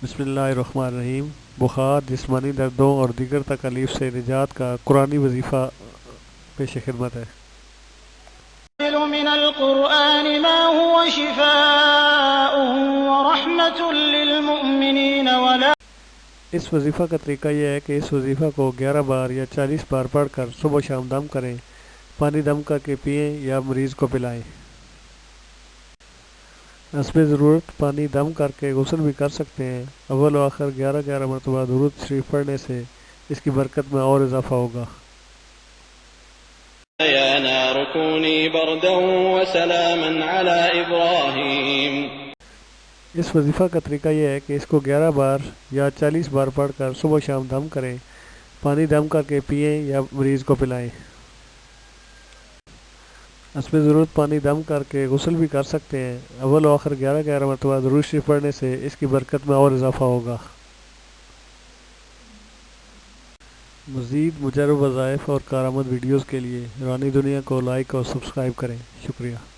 بسم اللہ الرحمن الرحیم۔ بخار، جسمانی دردوں اور دیگر تکالیف سے نجات کا قرآنی وظیفہ پیش خدمت ہے۔ من القرآن ما هو شفاء ورحمة للمؤمنين ولا۔ اس وظیفہ کا طریقہ یہ ہے کہ اس وظیفہ کو 11 بار یا 40 بار پڑھ کر صبح و شام دم کریں، پانی دم کر کے پئیں یا مریض کو پلائیں۔ حسب ضرورت پانی دم کر کے غسل بھی کر سکتے ہیں۔ اول و آخر 11 مرتبہ درود شریف پڑھنے سے اس کی برکت میں اور اضافہ ہوگا۔ يا نار كوني بردا وسلاما على إبراهيم۔ اس وظیفہ کا طریقہ یہ ہے کہ اس کو 11 بار یا 40 بار پڑھ کر صبح و شام دم کریں، پانی دم کر کے پئیں یا مریض کو پلائیں۔ حسب ضرورت پانی دم کر کے غسل بھی کر سکتے ہیں۔ اول و آخر 11 مرتبہ درود شریف پڑھنے سے اس کی برکت میں اور اضافہ ہوگا۔ مزید مجرب وضائف اور کارآمد ویڈیوز کے لیے روحانی دنیا کو لائک اور سبسکرائب کریں۔ شکریہ۔